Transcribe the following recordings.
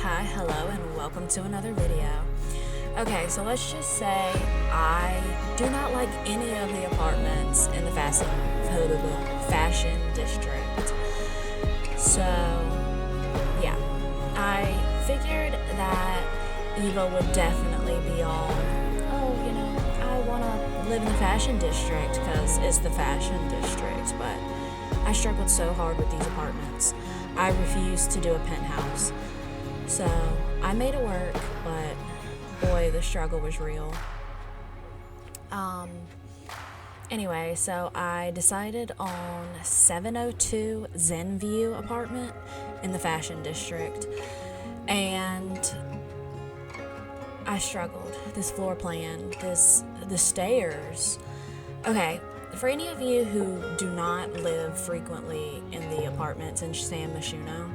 Hi, hello, and welcome to another video. Okay, so let's just say I do not like any of the apartments in the fashion district. So, yeah, I figured that Eva would definitely be all, I want to live in the fashion district because it's the fashion district, but I struggled so hard with these apartments. I refused to do a penthouse. So I made it work, but boy, the struggle was real. Anyway, so I decided on 702 ZenView apartment in the fashion district, and I struggled. This floor plan, the stairs. Okay, for any of you who do not live frequently in the apartments in Myshuno,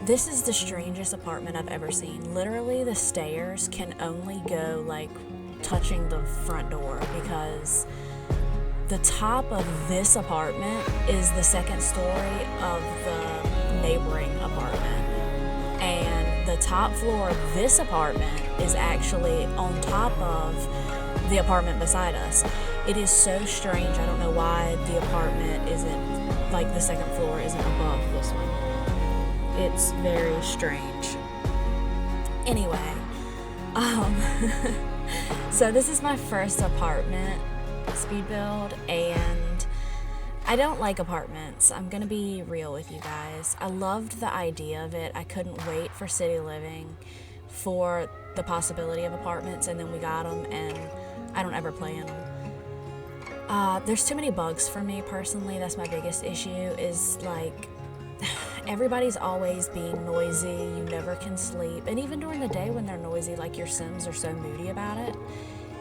this is the strangest apartment I've ever seen. Literally, the stairs can only go like touching the front door because the top of this apartment is the second story of the neighboring apartment. And the top floor of this apartment is actually on top of the apartment beside us. It is so strange. I don't know why the apartment isn't, like the second floor isn't above this one. It's very strange. Anyway, so this is my first apartment speed build, and I don't like apartments. I'm gonna be real with you guys. I loved the idea of it. I couldn't wait for city living for the possibility of apartments, and then we got them, and I don't ever play in them. There's too many bugs for me personally. That's my biggest issue, is like everybody's always being noisy. You never can sleep. And even during the day when they're noisy, like your Sims are so moody about it.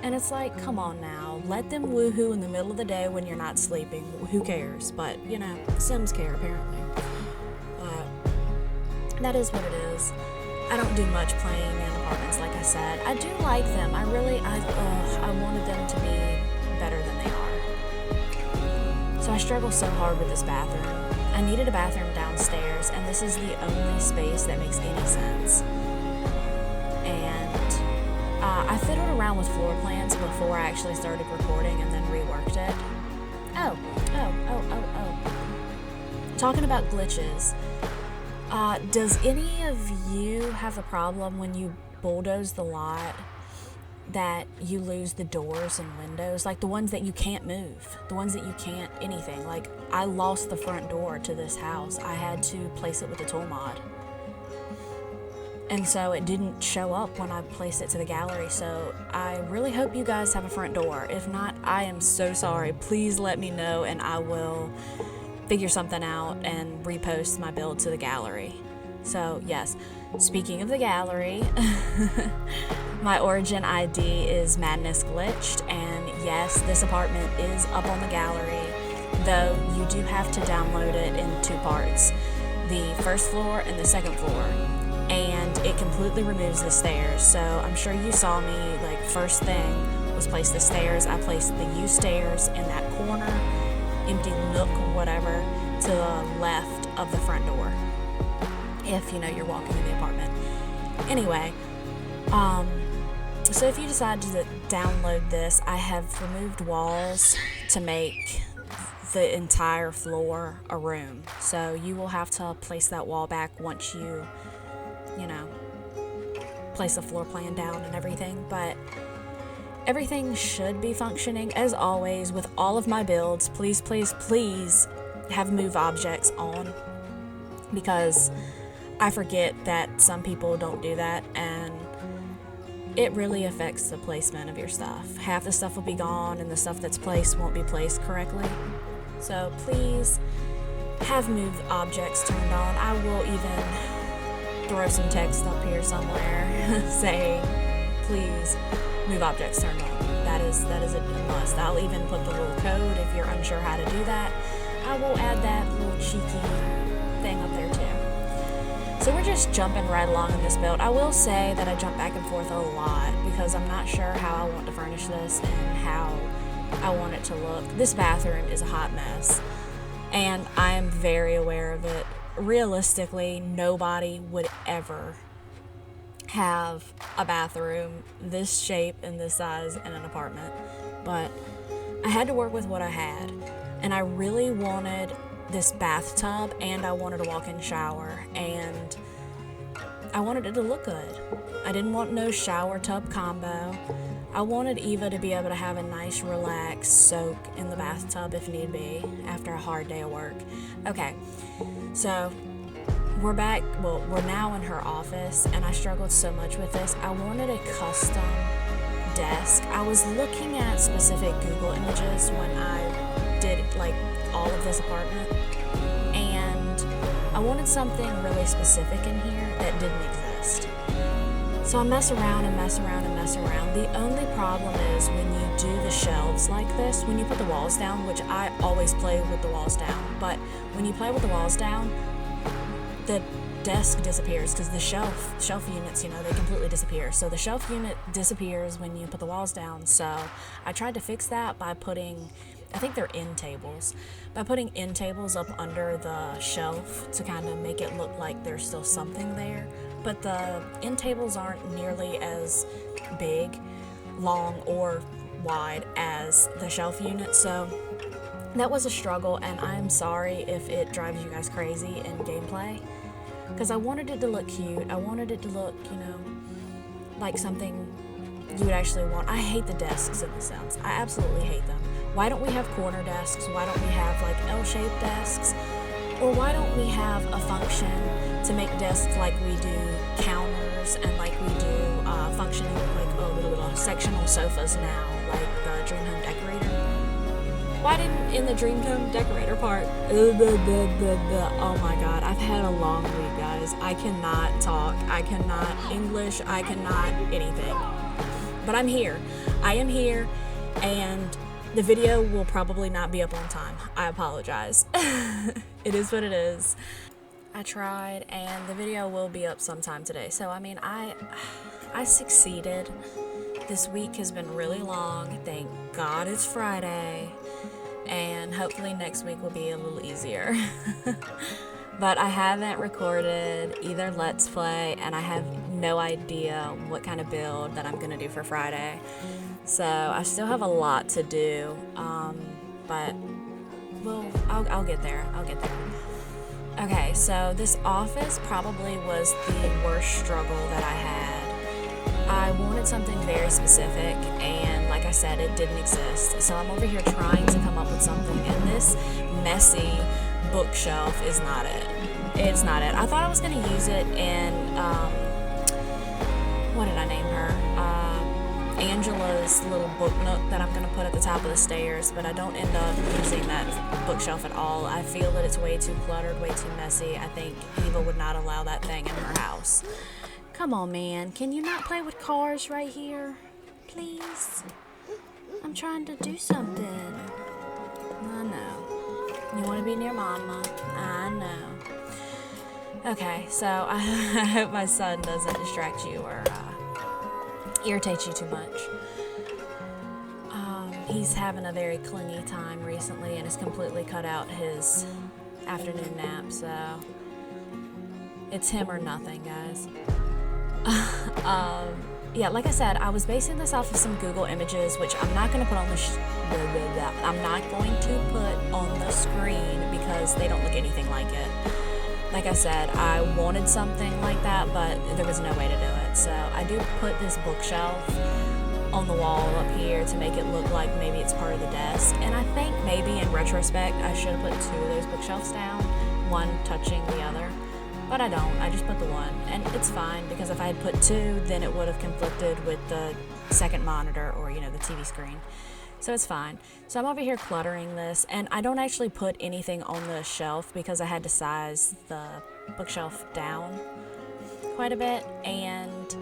And it's like, come on now. Let them woohoo in the middle of the day when you're not sleeping. Who cares? But, Sims care apparently. That is what it is. I don't do much playing in apartments, like I said. I do like them. I wanted them to be better than they are. So I struggle so hard with this bathroom. I needed a bathroom downstairs, and this is the only space that makes any sense. And I fiddled around with floor plans before I actually started recording and then reworked it. Oh. Talking about glitches, does any of you have a problem when you bulldoze the lot that you lose the doors and windows, like the ones that you can't move, the ones that you can't anything? Like, I lost the front door to this house. I had to place it with a tool mod, and so it didn't show up when I placed it to the gallery. So I really hope you guys have a front door. If not, I am so sorry. Please let me know, and I will figure something out and repost my build to the gallery. So yes, speaking of the gallery, my origin ID is MadnessGlitched, and yes, this apartment is up on the gallery, though you do have to download it in two parts, the first floor and the second floor, and it completely removes the stairs. So I'm sure you saw me, like, first thing was place the stairs. I placed the U stairs in that corner, empty nook, whatever, to the left of the front door, if you're walking in the apartment. Anyway, so if you decide to download this, I have removed walls to make the entire floor a room. So you will have to place that wall back once you, place a floor plan down and everything. But everything should be functioning. As always, with all of my builds, please, please, please have move objects on, because I forget that some people don't do that, and it really affects the placement of your stuff. Half the stuff will be gone, and the stuff that's placed won't be placed correctly. So please have move objects turned on. I will even throw some text up here somewhere saying, please, move objects turned on. That is a must. I'll even put the little code if you're unsure how to do that. I will add that little cheeky thing up there too. So we're just jumping right along in this build. I will say that I jump back and forth a lot because I'm not sure how I want to furnish this and how I want it to look. This bathroom is a hot mess, and I am very aware of it. realistically, nobody would ever have a bathroom this shape and this size in an apartment. But I had to work with what I had, and I really wanted this bathtub, and I wanted a walk-in shower, and I wanted it to look good. I didn't want no shower tub combo. I wanted Eva to be able to have a nice relaxed soak in the bathtub if need be after a hard day of work. Okay, so we're back. Well, we're now in her office, and I struggled so much with this. I wanted a custom desk. I was looking at specific Google images when I did like all of this apartment, and I wanted something really specific in here that didn't exist. So I mess around and mess around and mess around. The only problem is when you do the shelves like this, when you put the walls down, which I always play with the walls down, but when you play with the walls down, the desk disappears because the shelf units, you know, they completely disappear. So the shelf unit disappears when you put the walls down. So I tried to fix that by putting, I think they're end tables, by putting end tables up under the shelf to kind of make it look like there's still something there. But the end tables aren't nearly as big, long, or wide as the shelf unit. So that was a struggle, and I'm sorry if it drives you guys crazy in gameplay, because I wanted it to look cute. I wanted it to look, you know, like something you would actually want. I hate the desks in The Sims. I absolutely hate them. Why don't we have corner desks? Why don't we have like L-shaped desks? Or why don't we have a function to make desks like we do counters and like we do functioning like sectional sofas now, like the Dream Home Decorator? Why didn't in the Dream Home Decorator part? Oh my god, I've had a long week, guys. I cannot talk. I cannot English. I cannot anything. But I'm here. I am here, and the video will probably not be up on time. I apologize. It is what it is. I tried, and the video will be up sometime today. So, I mean, I succeeded. This week has been really long. Thank God it's Friday. And hopefully next week will be a little easier. But I haven't recorded either Let's Play, and I have no idea what kind of build that I'm going to do for Friday. So I still have a lot to do, but I'll get there. I'll get there. Okay, so this office probably was the worst struggle that I had. I wanted something very specific, and like I said, it didn't exist. So I'm over here trying to come up with something, and this messy bookshelf is not it. It's not it. I thought I was going to use it in, what did I name her? Angela's little book nook that I'm going to put at the top of the stairs, but I don't end up using that bookshelf at all. I feel that it's way too cluttered, way too messy. I think Eva would not allow that thing in her house. Come on, man. Can you not play with cars right here? Please? I'm trying to do something. I know. You want to be near Mama? I know. Okay, so I hope my son doesn't distract you or irritate you too much. He's having a very clingy time recently and has completely cut out his afternoon nap, so it's him or nothing, guys. Yeah, like I said, I was basing this off of some Google images, which I'm not going to put on the I'm not going to put on the screen because they don't look anything like it. Like I said, I wanted something like that, but there was no way to do it. So I do put this bookshelf on the wall up here to make it look like maybe it's part of the desk. And I think maybe in retrospect, I should have put two of those bookshelves down, one touching the other. But I don't. I just put the one. And it's fine, because if I had put two, then it would have conflicted with the second monitor or, you know, the TV screen. So it's fine. So I'm over here cluttering this, and I don't actually put anything on the shelf because I had to size the bookshelf down quite a bit. And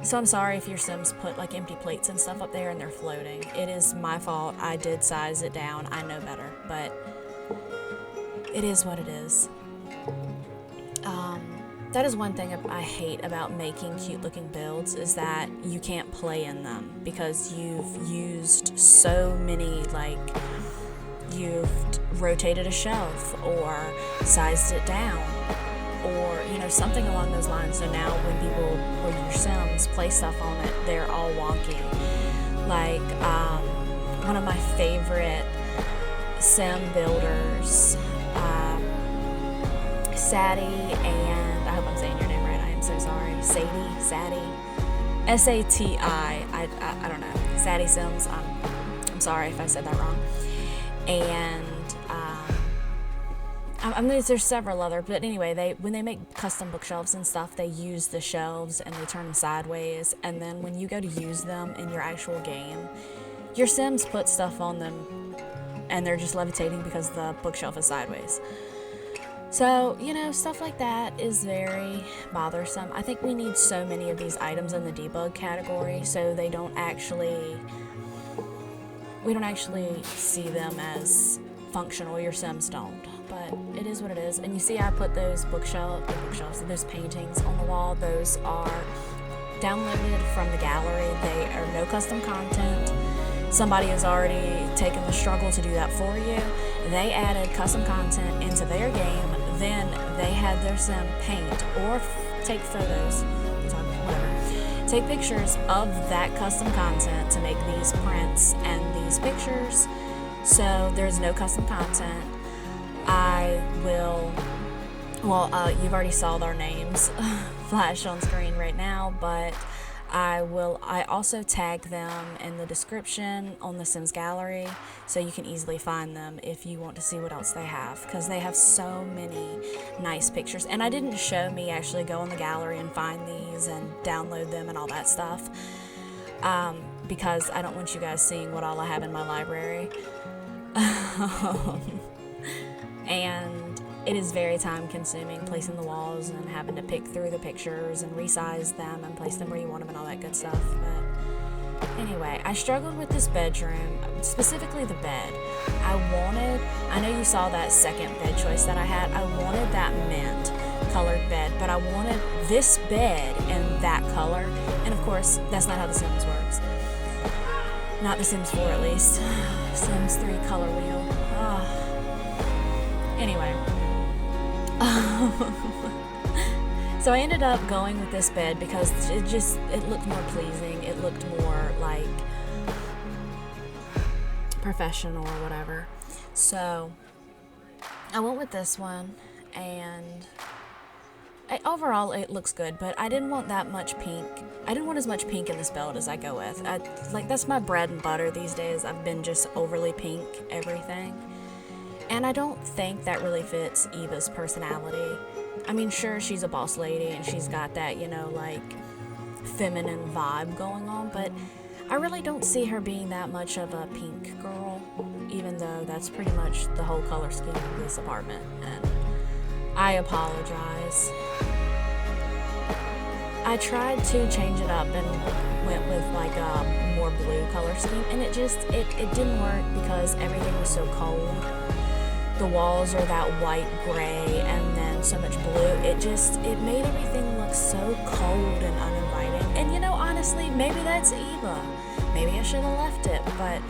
so I'm sorry if your Sims put like empty plates and stuff up there and they're floating. It is my fault. I did size it down. I know better, but it is what it is. That is one thing I hate about making cute looking builds, is that you can't play in them because you've used so many like you've rotated a shelf or sized it down, or something along those lines. So now when people or your Sims place stuff on it, they're all wonky. Like one of my favorite Sim builders, Sadie, and I hope I'm saying your name right, I am so sorry, Sadie, Sati, I don't know, Sadie Sims, I'm sorry if I said that wrong. And there's several other, but anyway, when they make custom bookshelves and stuff, they use the shelves and they turn them sideways, and then when you go to use them in your actual game, your Sims put stuff on them and they're just levitating because the bookshelf is sideways. So, stuff like that is very bothersome. I think we need so many of these items in the debug category so we don't actually see them as functional. Your Sims don't, but it is what it is. And you see I put those bookshelves, those paintings on the wall. Those are downloaded from the gallery. They are no custom content. Somebody has already taken the struggle to do that for you. They added custom content into their game, then they had their Sim paint or take photos, whatever. Take pictures of that custom content to make these prints and these pictures. So there's no custom content. You've already saw their names flash on screen right now, but I also tag them in the description on the Sims gallery so you can easily find them if you want to see what else they have, because they have so many nice pictures. And I didn't show me actually go in the gallery and find these and download them and all that stuff, because I don't want you guys seeing what all I have in my library. And it is very time consuming placing the walls and having to pick through the pictures and resize them and place them where you want them and all that good stuff. But anyway, I struggled with this bedroom, specifically the bed. I know you saw that second bed choice that I had. I wanted that mint colored bed, but I wanted this bed in that color. And of course, that's not how The Sims works. Not The Sims 4 at least. Sims 3 color wheel. Anyway. So I ended up going with this bed because it looked more pleasing. It looked more like professional or whatever. So I went with this one, and overall it looks good, but I didn't want that much pink. I didn't want as much pink in this build as I go with. That's my bread and butter these days. I've been just overly pink everything. And I don't think that really fits Eva's personality. I mean, sure, she's a boss lady and she's got that, feminine vibe going on, but I really don't see her being that much of a pink girl, even though that's pretty much the whole color scheme of this apartment. And I apologize. I tried to change it up and went with like a more blue color scheme, and it didn't work because everything was so cold. The walls are that white gray and then so much blue. It made everything look so cold and uninviting. And honestly, maybe that's Eva. Maybe I should have left it, but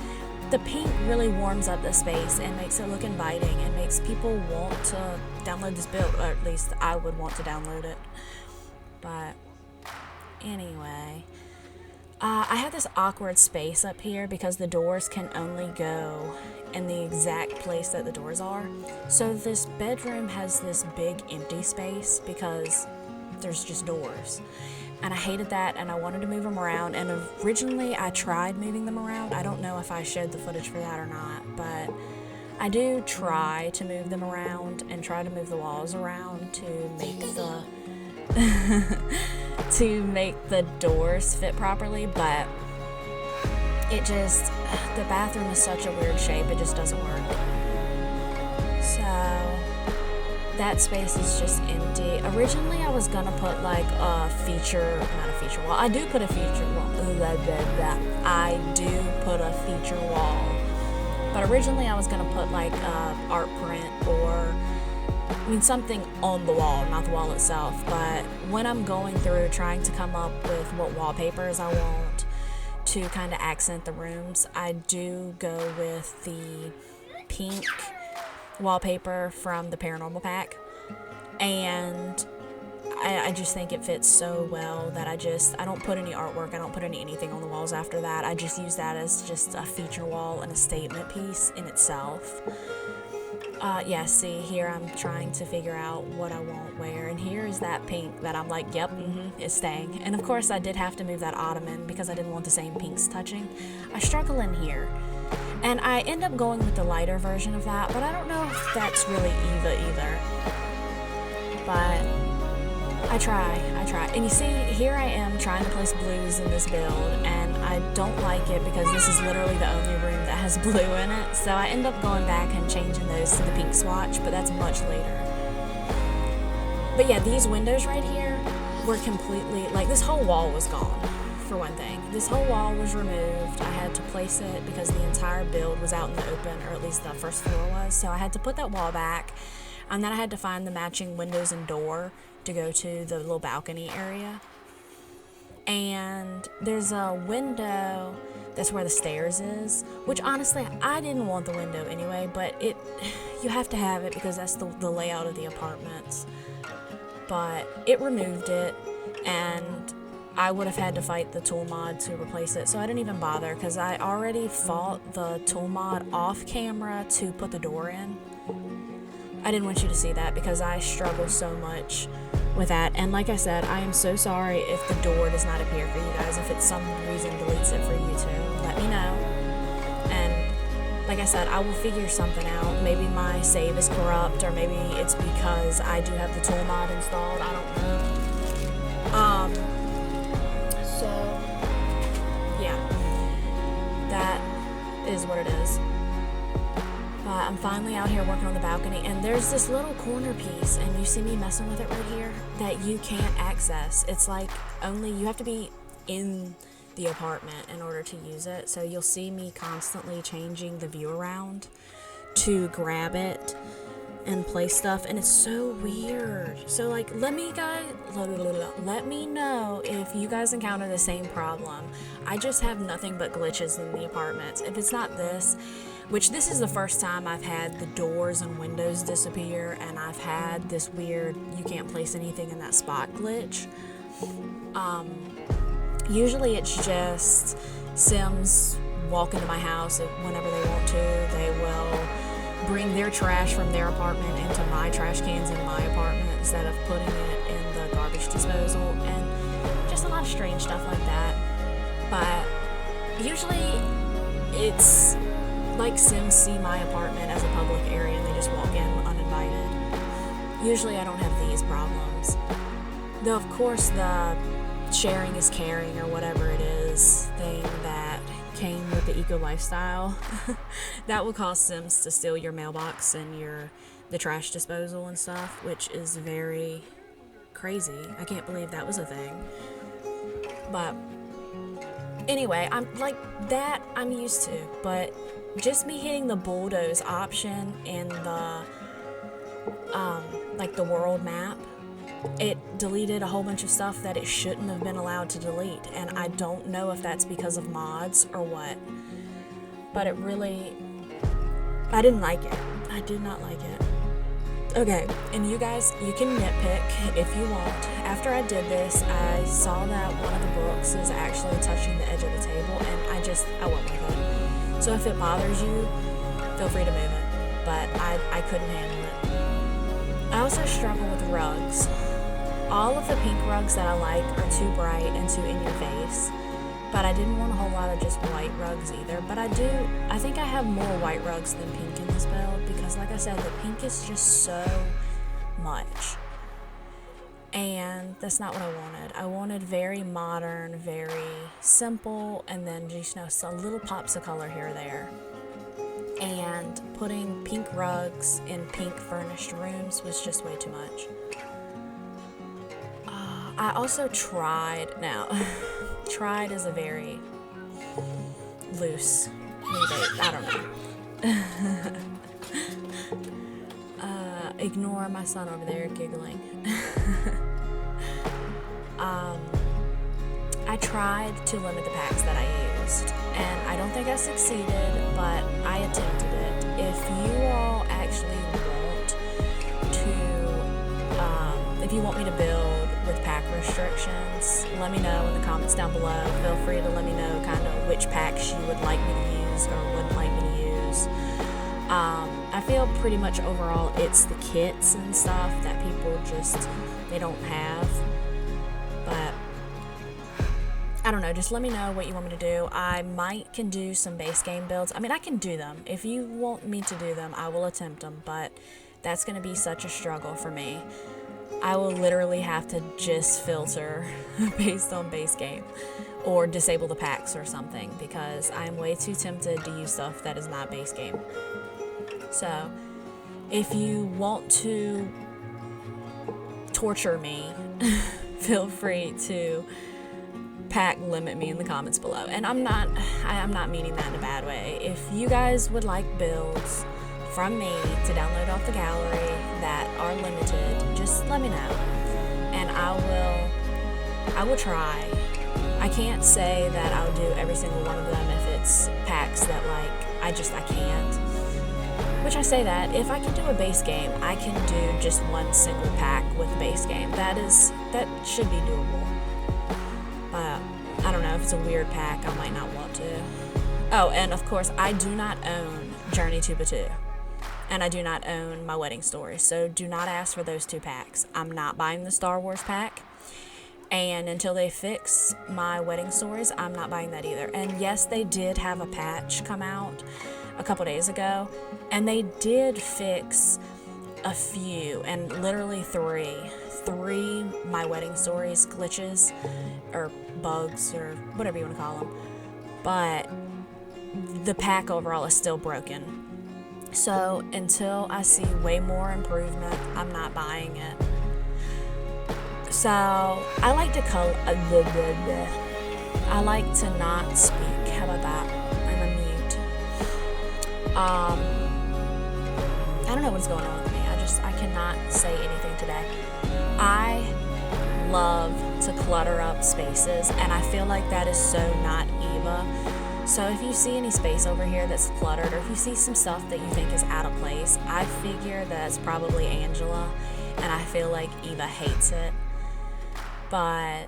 the pink really warms up the space and makes it look inviting and makes people want to download this build, or at least I would want to download it. But anyway, I have this awkward space up here because the doors can only go in the exact place that the doors are. So this bedroom has this big empty space because there's just doors. And I hated that, and I wanted to move them around, and originally I tried moving them around. I don't know if I showed the footage for that or not, but I do try to move them around and try to move the walls around to make the doors fit properly, but the bathroom is such a weird shape, it just doesn't work. So that space is just empty. Originally I was gonna put like not a feature wall. I do put a feature wall. But originally I was gonna put like a art print or something on the wall, not the wall itself. But when I'm going through trying to come up with what wallpapers I want to kind of accent the rooms, I do go with the pink wallpaper from the Paranormal pack, and I just think it fits so well that I don't put any artwork, I don't put anything on the walls after that. I just use that as just a feature wall and a statement piece in itself. Yeah, see, here I'm trying to figure out what I won't wear, and here is that pink that I'm like, yep, it's staying. And of course I did have to move that ottoman because I didn't want the same pinks touching. I struggle in here, and I end up going with the lighter version of that, but I don't know if that's really Eva either. But I try. And you see, here I am trying to place blues in this build, and I don't like it because this is literally the only room that has blue in it. So I end up going back and changing those to the pink swatch, but that's much later. But yeah, these windows right here were completely, like, this whole wall was gone, for one thing. This whole wall was removed. I had to place it because the entire build was out in the open, or at least the first floor was. So I had to put that wall back, and then I had to find the matching windows and door to go to the little balcony area. And there's a window that's where the stairs is, which honestly I didn't want the window anyway, but you have to have it because that's the layout of the apartments. But it removed it, and I would have had to fight the tool mod to replace it, so I didn't even bother because I already fought the tool mod off camera to put the door in. I didn't want you to see that because I struggle so much with that, and like I said, I am so sorry if the door does not appear for you guys. If it's some reason deletes it for you too, let me know. And like I said, I will figure something out. Maybe my save is corrupt, or maybe it's because I do have the tool mod installed. I don't know. So yeah, that is what it is. I'm finally out here working on the balcony, and there's this little corner piece, and you see me messing with it right here, that you can't access. It's like you have to be in the apartment in order to use it. So you'll see me constantly changing the view around to grab it and place stuff, and it's so weird. So like, let me know if you guys encounter the same problem. I just have nothing but glitches in the apartments. If it's not this, which this is the first time I've had the doors and windows disappear, and I've had this weird you can't place anything in that spot glitch. Usually it's just Sims walk into my house whenever they want to. They will bring their trash from their apartment into my trash cans in my apartment instead of putting it in the garbage disposal, and just a lot of strange stuff like that. But usually it's like Sims see my apartment as a public area and they just walk in uninvited. Usually I don't have these problems. Though of course the sharing is caring, or whatever it is, thing that came with the eco lifestyle, that will cause Sims to steal your mailbox and the trash disposal and stuff, which is very crazy. I can't believe that was a thing. But anyway, I'm like that I'm used to, but just me hitting the bulldoze option in the like the world map, it deleted a whole bunch of stuff that it shouldn't have been allowed to delete, and I don't know if that's because of mods or what, but it really, I didn't like it. I did not like it. Okay, and you guys, you can nitpick if you want. After I did this, I saw that one of the books is actually touching the edge of the table, and I went with it. So if it bothers you, feel free to move it, but I couldn't handle it. I also struggle with rugs. All of the pink rugs that I like are too bright and too in your face, but I didn't want a whole lot of just white rugs either. But I think I have more white rugs than pink in this build because, like I said, the pink is just so much. And that's not what I wanted. I wanted very modern, very simple, and then just, a little pops of color here or there. And putting pink rugs in pink furnished rooms was just way too much. I also tried is a very loose rebate. I don't know. Ignore my son over there giggling. I tried to limit the packs that I used, and I don't think I succeeded, but I attempted it. If you you want me to build with pack restrictions, let me know in the comments down below. Feel free to let me know kind of which packs you would like me to use or wouldn't like me to use. I feel pretty much overall it's the kits and stuff that people just, they don't have. But I don't know, just let me know what you want me to do. I can do some base game builds. I mean, I can do them. If you want me to do them, I will attempt them, but that's going to be such a struggle for me. I will literally have to just filter based on base game or disable the packs or something, because I'm way too tempted to use stuff that is not base game. So if you want to torture me, feel free to pack limit me in the comments below. And I'm not meaning that in a bad way. If you guys would like builds from me to download off the gallery that are limited, just let me know, and I will try. I can't say that I'll do every single one of them if it's packs that I can't. Which I say that if I can do a base game, I can do just one single pack with base game. That should be doable. I don't know, if it's a weird pack, I might not want to. Oh, and of course, I do not own Journey to Batu. And I do not own My Wedding Story, so do not ask for those 2 packs. I'm not buying the Star Wars pack, and until they fix My Wedding Stories, I'm not buying that either. And yes, they did have a patch come out a couple days ago, and they did fix a few, and literally three My Wedding Stories glitches, or bugs, or whatever you want to call them. But the pack overall is still broken. So until I see way more improvement, I'm not buying it. So I like to I like to not speak. How about that? I'm a mute. I don't know what's going on with me. I cannot say anything today. I love to clutter up spaces, and I feel like that is so not Eva. So if you see any space over here that's cluttered, or if you see some stuff that you think is out of place, I figure that's probably Angela, and I feel like Eva hates it. But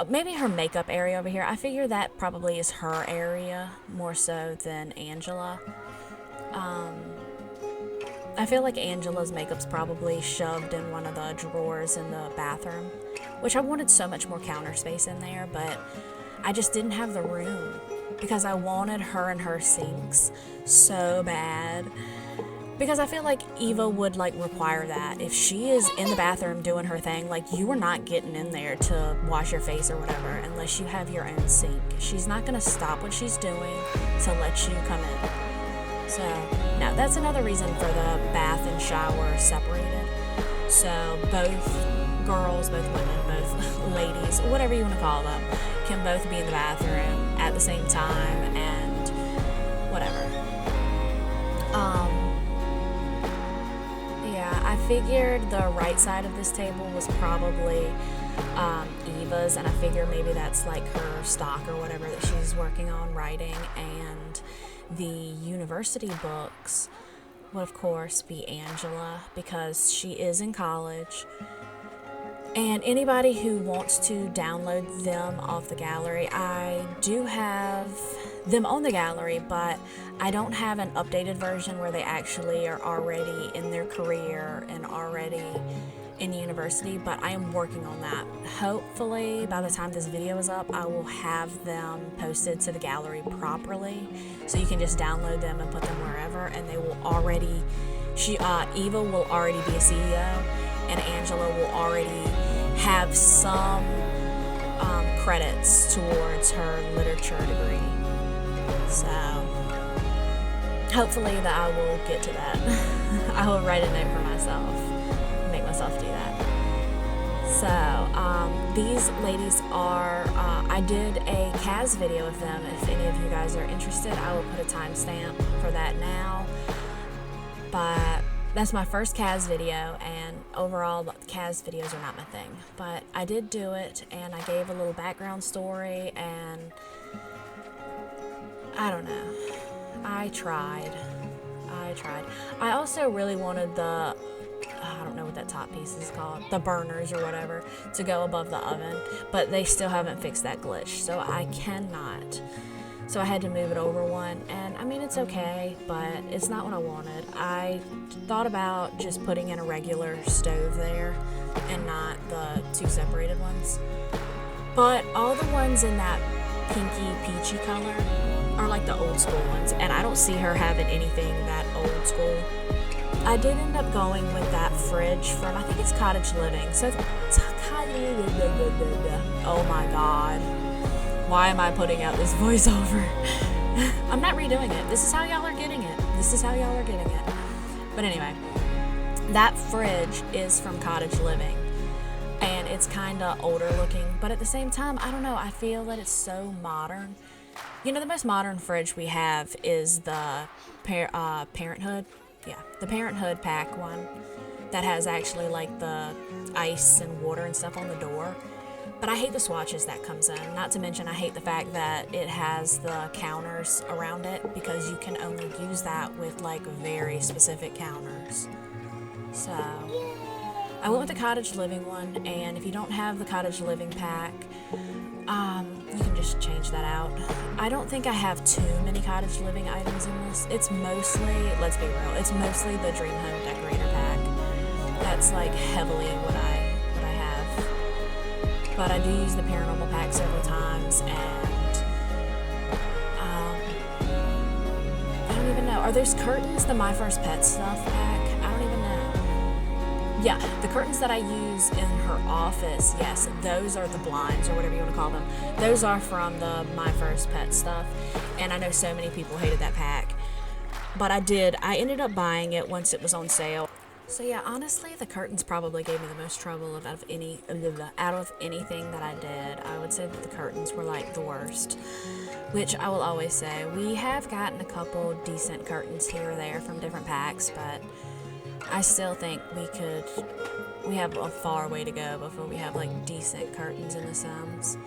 maybe her makeup area over here, I figure that probably is her area more so than Angela. I feel like Angela's makeup's probably shoved in one of the drawers in the bathroom, which I wanted so much more counter space in there, but I just didn't have the room because I wanted her and her sinks so bad. Because I feel like Eva would require that. If she is in the bathroom doing her thing, you are not getting in there to wash your face or whatever unless you have your own sink. She's not going to stop what she's doing to let you come in. So, no, that's another reason for the bath and shower separated. So both girls, both women, both ladies, whatever you want to call them, can both be in the bathroom at the same time and whatever. Yeah, I figured the right side of this table was probably Eva's, and I figure maybe that's her stock or whatever that she's working on writing, and the university books would of course be Angela because she is in college. And anybody who wants to download them off the gallery, I do have them on the gallery, but I don't have an updated version where they actually are already in their career and already in university, but I am working on that. Hopefully by the time this video is up, I will have them posted to the gallery properly, so you can just download them and put them wherever, and they will already, Eva will already be a CEO, and Angela will already have some credits towards her literature degree. So hopefully that I will get to that. I will write a note for myself, make myself do that. So these ladies are, I did a Kaz video of them. If any of you guys are interested, I will put a timestamp for that now. But that's my first Kaz video, and overall Kaz videos are not my thing, but I did do it, and I gave a little background story, and I don't know, I tried. I also really wanted the I don't know what that top piece is called, the burners or whatever, to go above the oven, but they still haven't fixed that glitch, so I cannot. So I had to move it over one, and I mean, it's okay, but it's not what I wanted. I thought about just putting in a regular stove there and not the two separated ones. But all the ones in that pinky peachy color are like the old school ones, and I don't see her having anything that old school. I did end up going with that fridge from, I think it's Cottage Living. So, oh my god. Why am I putting out this voiceover? I'm not redoing it. This is how y'all are getting it. This is how y'all are getting it. But anyway, that fridge is from Cottage Living. And it's kind of older looking. But at the same time, I don't know. I feel that it's so modern. You know, the most modern fridge we have is the Parenthood. Yeah, the Parenthood pack one. That has actually like the ice and water and stuff on the door. But I hate the swatches that comes in. Not to mention, I hate the fact that it has the counters around it because you can only use that with like very specific counters. So I went with the Cottage Living one, and if you don't have the Cottage Living pack, you can just change that out. I don't think I have too many Cottage Living items in this. It's mostly, let's be real, it's mostly the Dream Home Decorator pack. That's like heavily what I have. But I do use the Paranormal pack several times, and I don't even know. Are those curtains the My First Pet stuff pack? I don't even know. Yeah, the curtains that I use in her office, yes, those are the blinds, or whatever you want to call them. Those are from the My First Pet stuff, and I know so many people hated that pack. But I ended up buying it once it was on sale. So yeah, honestly, the curtains probably gave me the most trouble out of anything that I did. I would say that the curtains were like the worst, which I will always say. We have gotten a couple decent curtains here or there from different packs, but I still think we have a far way to go before we have like decent curtains in the Sims.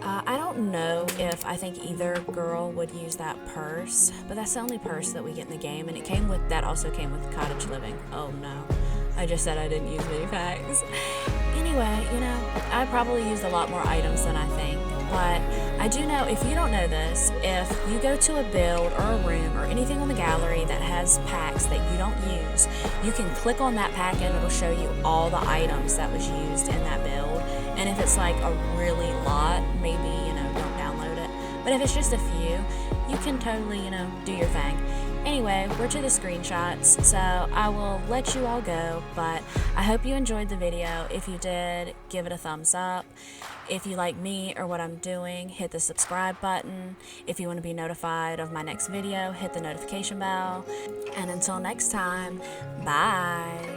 I don't know if I think either girl would use that purse, but that's the only purse that we get in the game, and that also came with Cottage Living. Oh no, I just said I didn't use many packs. Anyway, you know, I probably used a lot more items than I think, but I do know, if you don't know this, if you go to a build or a room or anything on the gallery that has packs that you don't use, you can click on that pack and it'll show you all the items that was used in that build. And if it's like a really lot, maybe, you know, don't download it. But if it's just a few, you can totally, you know, do your thing. Anyway, we're to the screenshots, so I will let you all go, but I hope you enjoyed the video. If you did, give it a thumbs up. If you like me or what I'm doing, hit the subscribe button. If you want to be notified of my next video, hit the notification bell. And until next time, bye!